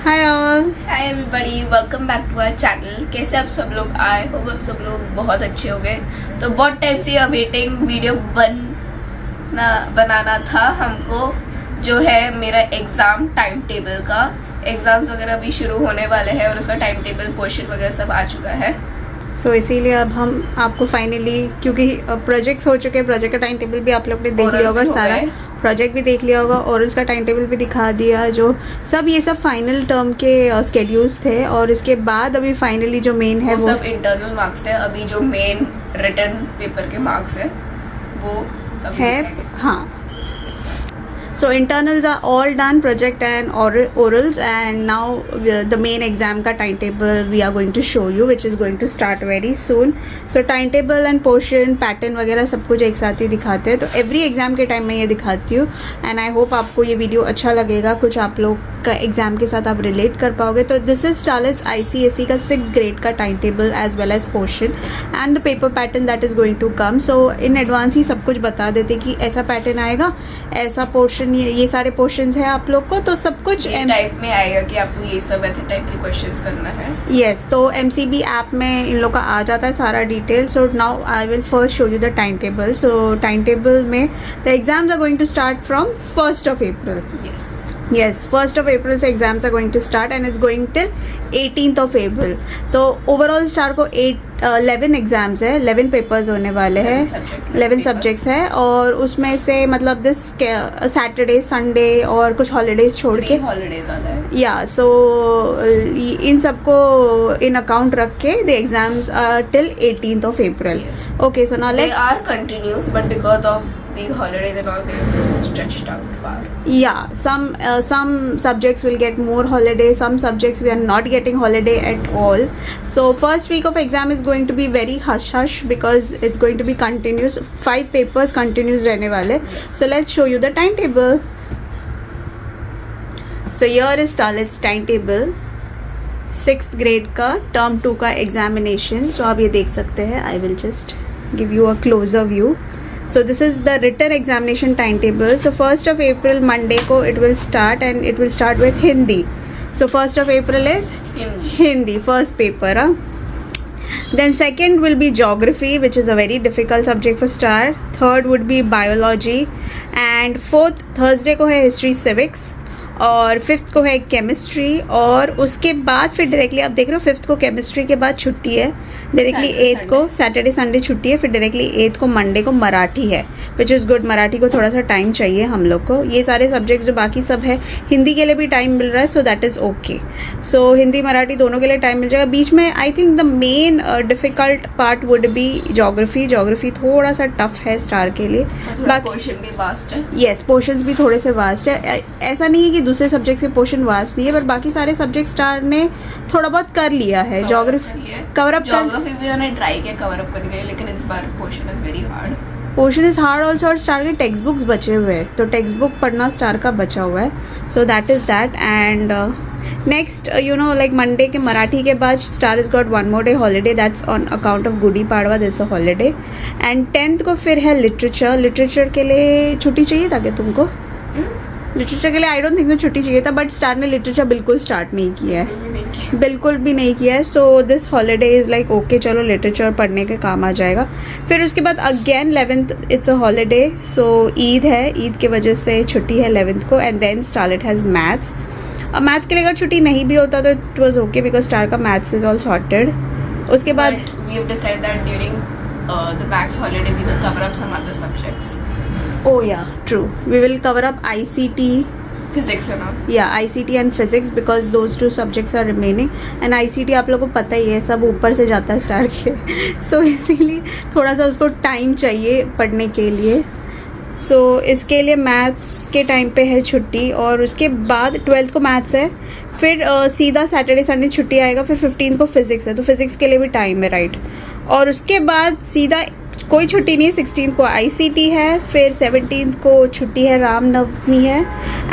Hi all. Hi everybody, welcome back to our channel. कैसे आप सब लोग? आई होप आप सब लोग बहुत अच्छे हो गए। तो बहुत टाइम से वेटिंग वीडियो बनाना था हमको, जो है मेरा एग्ज़ाम टाइम टेबल का। एग्ज़ाम्स वगैरह अभी शुरू होने वाले हैं और उसका टाइम टेबल पोर्शन वगैरह सब आ चुका है। सो इसीलिए अब हम आपको फाइनली, क्योंकि प्रोजेक्ट्स हो चुके हैं, प्रोजेक्ट का टाइम टेबल भी आप लोग ने देख लिया होगा, सारा प्रोजेक्ट भी देख लिया होगा, ओरल्स का टाइम टेबल भी दिखा दिया, जो सब ये सब फाइनल टर्म के स्केड्यूल्स थे। और इसके बाद अभी फाइनली जो मेन है वो सब इंटरनल मार्क्स थे। अभी जो मेन रिटन पेपर के मार्क्स है वो अभी है। हाँ, so internals are all done, project and orals, and now the main exam ka timetable we are going to show you, which is going to start very soon. So timetable and portion pattern वगैरह सब कुछ एक साथ ही दिखाते हैं। तो every exam के time मैं ये दिखाती हूँ, and I hope आपको ये वीडियो अच्छा लगेगा, कुछ आप लोग का एग्जाम के साथ आप रिलेट कर पाओगे। तो दिस इज स्टारलेट्स ICSE का 6th ग्रेड का time table as well as portion and the paper pattern that is going to come. So in advance ही सब कुछ बता देते कि ऐसा पैटर्न आएगा, ऐसा पोर्शन, ये सारे पोर्शंस है आप लोग को। तो सब कुछ टाइप में आएगा कि आपको ये सब ऐसे टाइप के क्वेश्चंस करना है। यस, तो MCB ऐप में इन लोग का आ जाता है सारा detail. So now I will first show you the time table. So time table में the exams are going to start from 1st of April. Yes, 1st of April से exams are going to start and it's going till 18th of April. तो overall Star को 11 exams है, 11 papers होने वाले हैं, 11 subjects है। और उसमें से मतलब दिस सैटरडे संडे और कुछ हॉलीडेज छोड़ के हॉलीडेज आता है। या सो इन सबको इन अकाउंट रख के the exams till 18th of April. Okay, so now let's. They are continuous, but because of the holidays and all, they stretched out far. Yeah, some subjects will get more holiday, some subjects we are not getting holiday at all. So first week of exam is going to be very hush hush because it's going to be continuous. 5 papers continuous रहने वाले. So let's show you the timetable. So here is Starlet's timetable. 6th grade का term 2 का examination. So आप ये देख सकते हैं. I will just give you a closer view. So this is the written examination timetable. So 1st of April Monday को it will start and it will start with Hindi. So 1st of April is Hindi first paper. Then second will be geography, which is a very difficult subject for star. Third would be biology, and fourth Thursday को है history civics, और 5th को है chemistry. और उसके बाद फिर directly आप देख रहे हो 5th को केमिस्ट्री के बाद छुट्टी है, डायरेक्टली 8th को सैटरडे संडे छुट्टी है, फिर डायरेक्टली 8th को मंडे को मराठी है, विच इज़ गुड। मराठी को थोड़ा सा टाइम चाहिए हम लोग को। ये सारे सब्जेक्ट्स जो बाकी सब है, हिंदी के लिए भी टाइम मिल रहा है, सो दैट इज़ ओके। सो हिंदी मराठी दोनों के लिए टाइम मिल जाएगा। बीच में I think the main difficult part would be geography. Geography थोड़ा सा टफ है स्टार के लिए, बाकी पोर्शन भी वास्ट है। यस, पोर्शंस भी थोड़े से वास्ट है। ऐसा नहीं है कि दूसरे सब्जेक्ट्स के पोर्शन वास्ट नहीं है, पर बाकी सारे सब्जेक्ट स्टार ने थोड़ा बहुत कर लिया है। जोग्राफी कवर अप, जोग्राफी भी मैंने ट्राई किया कवर अप करने के लिए, लेकिन इस बार portion is very hard. Portion is hard also. और स्टार के टेक्स्ट बुक्स बचे हुए हैं, तो टेक्स्ट बुक पढ़ना स्टार का बचा हुआ है। So that is that. And next you know like Monday के मराठी के बाद star is got 1 more day holiday, that's on account of Gudi Padwa, that's a holiday. And 10th को फिर है लिटरेचर। लिटरेचर के लिए छुट्टी चाहिए था क्या तुमको? लिटरेचर के लिए आई डोंट थिंक सो छुट्टी चाहिए था, बट स्टार ने लिटरेचर बिल्कुल स्टार्ट नहीं किया है, बिल्कुल भी नहीं किया है। So this holiday is like okay, चलो लिटरेचर पढ़ने के काम आ जाएगा। फिर उसके बाद again 11th it's a holiday. So Eid है, ईद की वजह से छुट्टी है 11th को। And then Starlet has maths. अब मैथ्स के लिए अगर छुट्टी नहीं भी होता तो it was okay because star का मैथ्स इज ऑल सॉर्टेड। उसके बाद we have decided that during the maths holiday we will cover up some other subjects. Oh yeah, true. We will cover up ICT, physics and all. Yeah, ICT and physics because those 2 subjects are remaining. And ICT आप लोगों को पता ही है, सब ऊपर से जाता है स्टार के। So इसीलिए थोड़ा सा उसको टाइम चाहिए पढ़ने के लिए। सो इसके लिए मैथ्स के टाइम पे है छुट्टी। और उसके बाद 12th को मैथ्स है, फिर सीधा सैटरडे संडे छुट्टी आएगा। फिर 15th को फिजिक्स है, तो फिजिक्स के लिए भी टाइम है, राइट। और उसके बाद सीधा कोई छुट्टी नहीं है। 16th को ICT है, फिर 17th को छुट्टी है, रामनवमी है,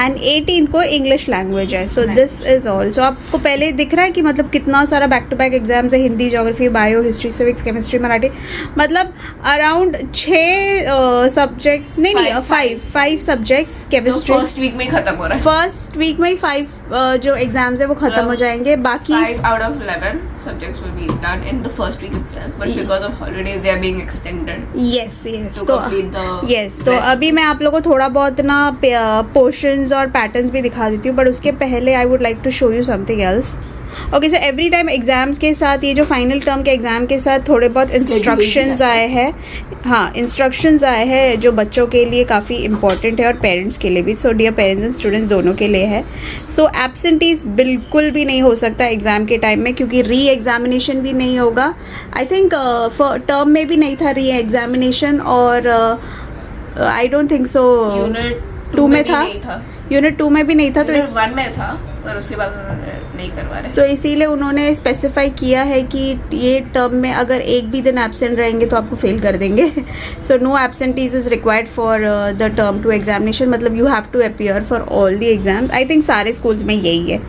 एंड 18th को इंग्लिश लैंग्वेज है। So this is all. सो आपको पहले दिख रहा है कि मतलब कितना सारा बैक टू बैक एग्जाम्स है। Hindi, geography, bio, history, civics, chemistry, Marathi, मतलब अराउंड 6 सब्जेक्ट्स, नहीं 5 सब्जेक्ट्स। केमिस्ट्री फर्स्ट वीक में ही खत्म हो रहा है। फर्स्ट वीक में ही 5 जो एग्जाम्स है वो खत्म हो जाएंगे. बाकी 5 out of 11 subjects will be done in the first week itself, but because of holidays they are being extended. yes To तो complete the yes तो rest. अभी मैं आप लोगों को थोड़ा बहुत ना पोर्शंस और पैटर्न्स भी दिखा देती हूँ, बट उसके पहले I would like to show you something else. Okay, so every time exams के साथ, ये जो फाइनल टर्म के एग्ज़ाम के साथ थोड़े बहुत इंस्ट्रक्शंस आए हैं. हाँ, इंस्ट्रक्शंस आए हैं जो बच्चों के लिए काफ़ी इंपॉर्टेंट है और पेरेंट्स के लिए भी. So dear parents and students दोनों के लिए है. सो एब्सेंटीज बिल्कुल भी नहीं हो सकता एग्ज़ाम के टाइम में, क्योंकि री एग्जामिनेशन भी नहीं होगा. आई थिंक टर्म में भी नहीं था री एग्जामिनेशन, और आई डोंट थिंक सो यूनिट 2 में भी था. नहीं था. यूनिट 2 में भी नहीं था. तो यूनिट 1 में था, पर उसके बाद उन्होंने नहीं करवा रहे. सो इसीलिए उन्होंने स्पेसिफाई किया है कि ये टर्म में अगर एक भी दिन एब्सेंट रहेंगे तो आपको फेल कर देंगे. So no absentees is required for the term 2 examination. मतलब you have to appear for all the exams. I think सारे स्कूल्स में यही है.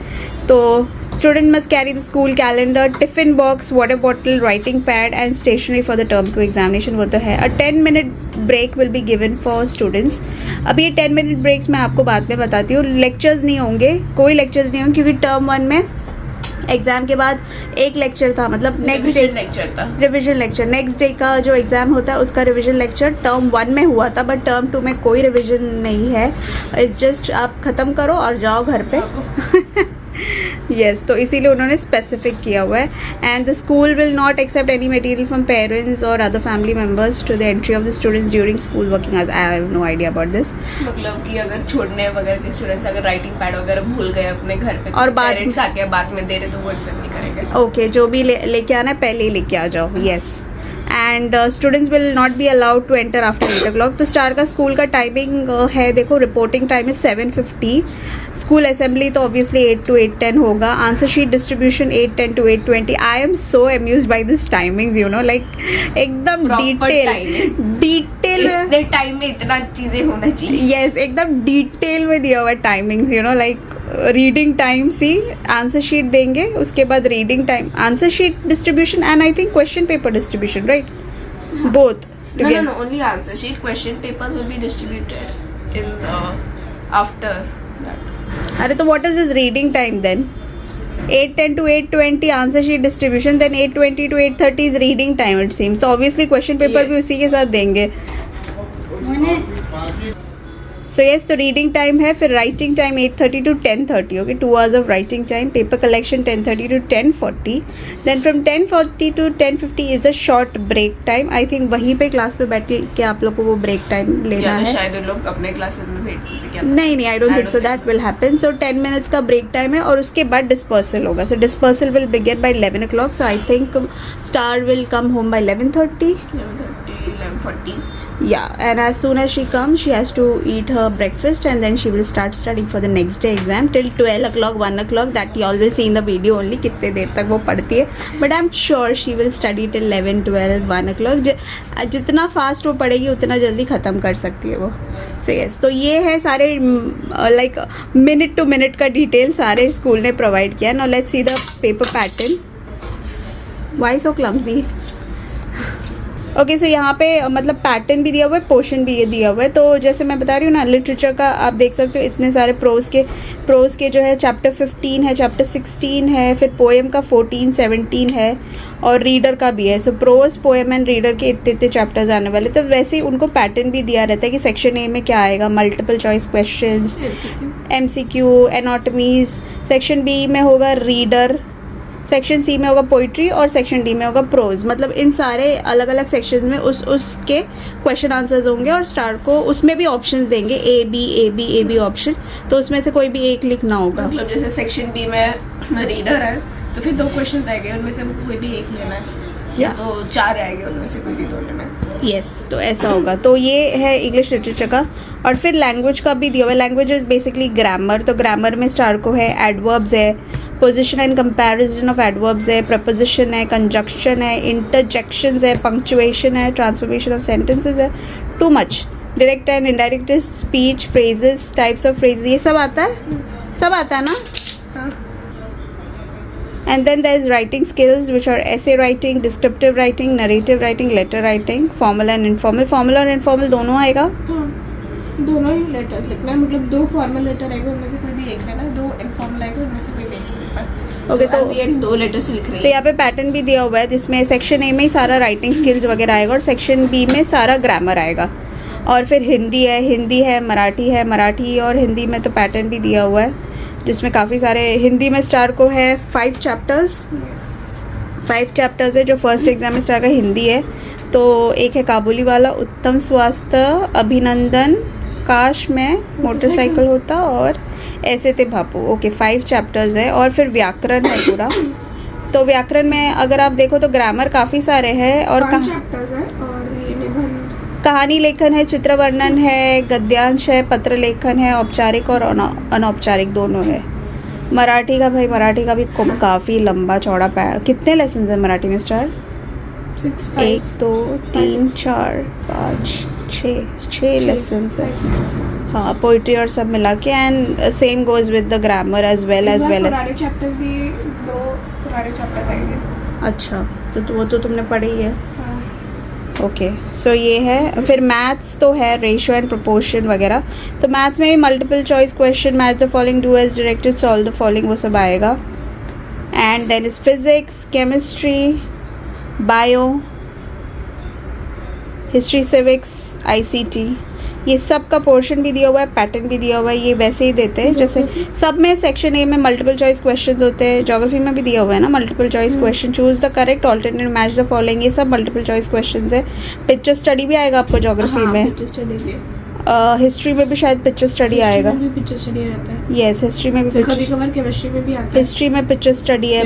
तो student must carry the school calendar, tiffin box, water bottle, writing pad and stationery for the term 2 examination. वो तो है. A 10 minute break will be given for students. अब ये 10 मिनट ब्रेक्स मैं आपको बाद में बताती हूँ. लेक्चर्स नहीं होंगे, कोई लेक्चर्स नहीं होंगे, क्योंकि टर्म 1 में एग्ज़ाम के बाद एक लेक्चर था. मतलब नेक्स्ट डे लेक्चर था, रिविजन लेक्चर. नेक्स्ट डे का जो एग्ज़ाम होता है उसका रिविजन लेक्चर टर्म 1 में हुआ था, बट टर्म 2 में कोई रिविजन नहीं है. इट्स जस्ट आप ख़त्म करो और जाओ घर पे. yes, तो इसीलिए उन्होंने स्पेसिफिक किया हुआ है. And the school will not accept any material from parents और other family members to the entry of the students during school working hours. I have no idea about this. मतलब कि अगर छोड़ने वगैरह के स्टूडेंट्स अगर राइटिंग पैड वगैरह भूल गए अपने घर पे, और बाद पेरेंट्स आके बाद में दे रहे तो वो एक्सेप्ट नहीं करेंगे. ओके, जो भी लेके आना है पहले ही लेके आ जाओ. Yes. And students will not be allowed to enter after 8 o'clock. तो स्टार का स्कूल का टाइमिंग है, देखो reporting time is 7:50. School assembly तो ऑब्वियसली 8 to 8:10 होगा. Answer sheet distribution 8:10 to 8:20. I am so amuse by this timings, you know, like एकदम detail इतने time में इतना चीजें होना चाहिए. यस, एकदम डिटेल में दिया हुआ timings, you know, like reading time सी आंसर शीट देंगे, उसके बाद reading time, answer sheet distribution and I think question paper distribution, right? Both no, only answer sheet. Question papers will be distributed in the after that. अरे तो what is this reading time then? 8:10 to 8:20 answer sheet distribution, then 8:20 to 8:30 is reading time it seems. तो obviously question paper भी उसी के साथ देंगे. So yes, तो reading time है. फिर writing time 8:30 to 10:30. Okay, 2 hours of writing time. Paper collection 10:30 to 10:40. Then from 10:40 to 10:50 is a short break time. I think वहीं पे क्लास पे बैठ के आप लोग को वो ब्रेक टाइम लेना है. शायद लोग अपने क्लासेस में बैठ सकते हैं. नहीं, I don't think so that will happen. So 10 minutes का ब्रेक टाइम है और उसके बाद डिस्पर्सल होगा. So dispersal will begin by 11 o'clock. So I think Star will come home by 11:30. 11:40. Yeah, and as soon as she comes, she has to eat her breakfast and then she will start studying for the next day exam till 12 o'clock, 1 o'clock. That you all will see in the video only कितने देर तक वो पढ़ती है. But I'm sure she will study till 11, 12, 1 o'clock. जितना fast वो पढ़ेगी उतना जल्दी ख़त्म कर सकती है वो. So yes, तो ये है सारे like minute to minute का डिटेल सारे स्कूल ने प्रोवाइड किया. Now let's see the paper pattern. Why so clumsy? Okay, so यहाँ पे मतलब पैटर्न भी दिया हुआ है, पोर्शन भी ये दिया हुआ है. तो जैसे मैं बता रही हूँ ना, लिटरेचर का आप देख सकते हो इतने सारे प्रोज के जो है चैप्टर 15 है, चैप्टर 16 है, फिर पोएम का 14, 17 है और रीडर का भी है. सो प्रोज, पोएम एंड रीडर के इतने चैप्टर्स आने वाले. तो वैसे ही उनको पैटर्न भी दिया रहता है कि सेक्शन ए में क्या आएगा, multiple choice questions, MCQ, anatomies. Section B में होगा रीडर, सेक्शन सी में होगा पोइट्री और सेक्शन डी में होगा प्रोज. मतलब इन सारे अलग अलग सेक्शंस में उसके क्वेश्चन आंसर्स होंगे और स्टार को उसमें भी ऑप्शंस देंगे, ए बी ऑप्शन. तो उसमें से कोई भी एक लिखना होगा. मतलब जैसे सेक्शन बी में रीडर है तो फिर 2 क्वेश्चन आएंगे, उनमें से कोई भी एक लेना है, या तो 4 आएंगे उनमें से कोई भी 2 लेना है. यस, तो ऐसा होगा. तो ये है इंग्लिश लिटरेचर का. और फिर लैंग्वेज का भी दिया हुआ है. Language is basically grammar. तो ग्रामर में स्टार को है एडवर्ब्स है, position and comparison of adverbs है, प्रपोजिशन है, कंजक्शन है, इंटरजेक्शंस है, पंक्चुएशन है, ट्रांसफॉर्मेशन ऑफ सेंटेंसेस है. Too much. Direct and indirect speech, phrases, types of phrases, ये सब आता है, सब आता है ना. And then there is writing skills which are essay writing, descriptive writing, narrative writing, letter writing, formal and informal. Formal और informal दोनों आएगा. दोनों ही लेटर्स लिखना है. मतलब 2 फॉर्मल लेटर आएगा, उनमें से कोई भी एक लेना, 2 फॉर्मूला है उनमें से कोई भी एक लेना। ओके, तो एंड 2 लेटर से लिख रहे तो यहाँ पे पैटर्न भी दिया हुआ है जिसमें सेक्शन ए में ही सारा राइटिंग स्किल्स वगैरह आएगा और सेक्शन बी में सारा ग्रामर आएगा। और फिर हिंदी है, मराठी और हिंदी में तो पैटर्न भी दिया हुआ है जिसमें काफ़ी सारे, हिंदी में स्टार को है 5 चैप्टर्स, 5 चैप्टर्स है जो फर्स्ट एग्जाम में स्टार का हिंदी है। तो एक है काबुली वाला, उत्तम स्वास्थ्य, अभिनंदन, काश में मोटरसाइकिल होता और ऐसे थे बापू। ओके, 5 चैप्टर्स है। और फिर व्याकरण है पूरा। तो व्याकरण में अगर आप देखो तो ग्रामर काफ़ी सारे हैं और चैप्टर्स है और ये निबंध, कहानी लेखन है, चित्र वर्णन है, गद्यांश है, पत्र लेखन है, औपचारिक और अनौपचारिक दोनों है। मराठी का भी काफ़ी लंबा चौड़ा कितने लेसन है मराठी में स्टार? 1 2 3 4 5 6 लेसन है। हाँ, पोइट्री और सब मिला के, and same goes with the grammar as well पुराने चैप्टर्स भी 2 पुराने चैप्टर आएंगे। अच्छा, तो वो तो तुमने पढ़े ही है। ओके, सो ये है। फिर मैथ्स तो है, रेशियो एंड प्रोपोर्शन वगैरह। तो मैथ्स में भी multiple choice question, match the following, do as directed, solve the following, वो सब आएगा। And then is physics, chemistry, bio, history, civics, ICT, ये सब का पोर्शन भी दिया हुआ है, पैटर्न भी दिया हुआ है। ये वैसे ही देते हैं जैसे सब में सेक्शन ए में मल्टीपल चॉइस क्वेश्चंस होते हैं, ज्योग्राफी में भी दिया हुआ है ना multiple choice question, choose the correct alternative, match the following, ये सब मल्टीपल चॉइस क्वेश्चंस है। पिक्चर स्टडी भी आएगा आपको ज्योग्राफी में, हिस्ट्री में भी शायद पिक्चर स्टडी आएगा। पिक्चर स्टडी आता है, यस, हिस्ट्री में भी कभी-कभार केमिस्ट्री में भी आता है। हिस्ट्री में पिक्चर स्टडी है,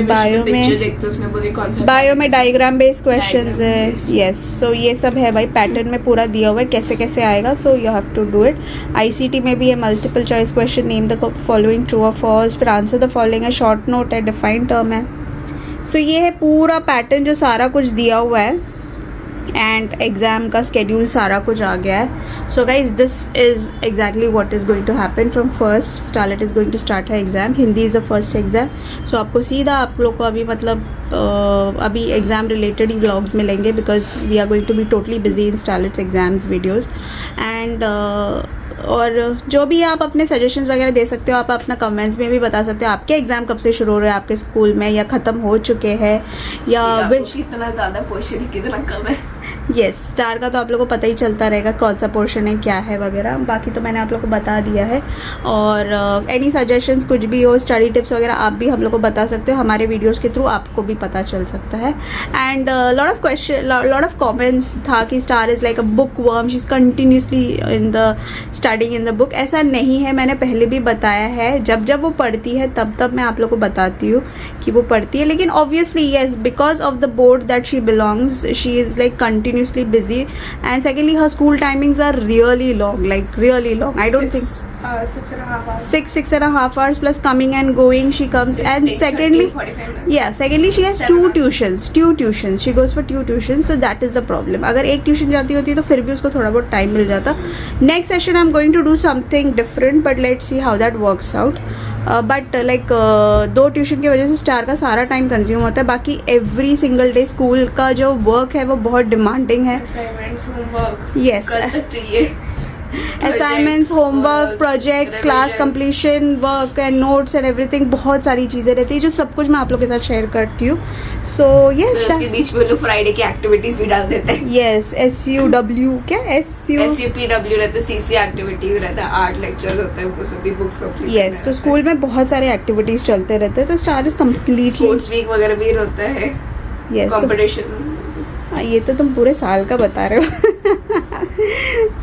बायो में डायग्राम बेस्ड क्वेश्चंस है। यस, सो ये सब है भाई, पैटर्न में पूरा दिया हुआ है कैसे कैसे आएगा। So you have to do it. ICT में भी है multiple choice question, name the following true और फॉल्स, फिर आंसर द फॉलोइंग है, शॉर्ट नोट है, डिफाइंड टर्म है। सो ये है पूरा पैटर्न जो सारा कुछ दिया हुआ है, एंड एग्ज़ाम का स्केड्यूल सारा कुछ आ गया है। So guys, this is exactly what is going to happen from first. Starlet is going to start है exam, Hindi is the first exam. So आपको सीधा आप लोग को अभी मतलब अभी एग्ज़ाम रिलेटेड ही व्लॉग्स मिलेंगे, because we are going to be totally busy in Starlet's exams videos. And और जो भी आप अपने सजेशंस वगैरह दे सकते हो, आप अपना कमेंट्स में भी बता सकते हो आपके एग्ज़ाम कब से शुरू हो रहे हैं आपके स्कूल में, या ख़त्म हो चुके हैं, या कितना ज़्यादा पोर्शन कितना कम है। यस, स्टार का तो आप लोगों को पता ही चलता रहेगा कौन सा पोर्शन है, क्या है वगैरह। बाकी तो मैंने आप लोगों को बता दिया है। और एनी सजेशंस कुछ भी हो, स्टडी टिप्स वगैरह, आप भी हम लोग को बता सकते हो, हमारे वीडियोस के थ्रू आपको भी पता चल सकता है। एंड लॉट ऑफ कमेंट्स था कि star is like a book worm, she is continuously in the studying in the book. ऐसा नहीं है, मैंने पहले भी बताया है, जब जब वो पढ़ती है तब मैं आप लोग को बताती हूँ कि वो पढ़ती है। लेकिन obviously yes, because of the board that she belongs, she is like continuously busy, and secondly her school timings are really long, like really long. I don't think 6.5 hours. 6.5 hours plus coming and going she comes. And secondly, 30-45 secondly she has two tuitions, she goes for 2 tuitions, so that is the problem. अगर एक tuition जाती होती तो फिर भी उसको थोड़ा बहुत टाइम मिल जाता। Next session I am going to do something different, but let's see how that works out. But like 2 tuition की वजह से स्टार का सारा टाइम कंज्यूम होता है। बाकी एवरी सिंगल डे स्कूल का जो वर्क है वो बहुत डिमांडिंग है। Yes, assignments, homework, projects, class completion, work and notes and everything, बहुत सारी चीज़ें रहती है जो सब कुछ मैं आप लोग के साथ शेयर करती हूँ। सो यस, उसके बीच में लोग फ्राइडे की एक्टिविटीज भी डाल देते हैं। यस, SUW क्या SUPW रहता है, CC एक्टिविटीज रहता है, आर्ट लेक्चर्स होता है, वो सभी बुक्स कंप्लीट। यस, तो स्कूल में बहुत सारे एक्टिविटीज चलते रहते हैं, तो star is completely, sports week वगैरह भी होता है। यस, कंपटीशन, ये तो तुम पूरे साल का बता रहे हो।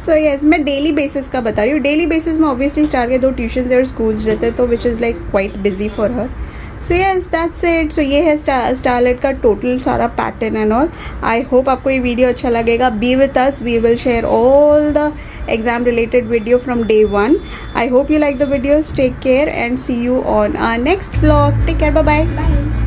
सो यस, मैं डेली बेसिस का बता रही हूँ। डेली बेसिस में ऑब्वियसली स्टार के 2 ट्यूशन और स्कूल्स रहते हैं, तो which is like quite busy for her. So yes, that's it. So ये है स्टारलेट का टोटल सारा pattern and all. I hope आपको ये वीडियो अच्छा लगेगा। Be with us, we will share all the exam related video from day 1. I hope you like the videos. Take care and see you on our next vlog. Take care. Bye bye.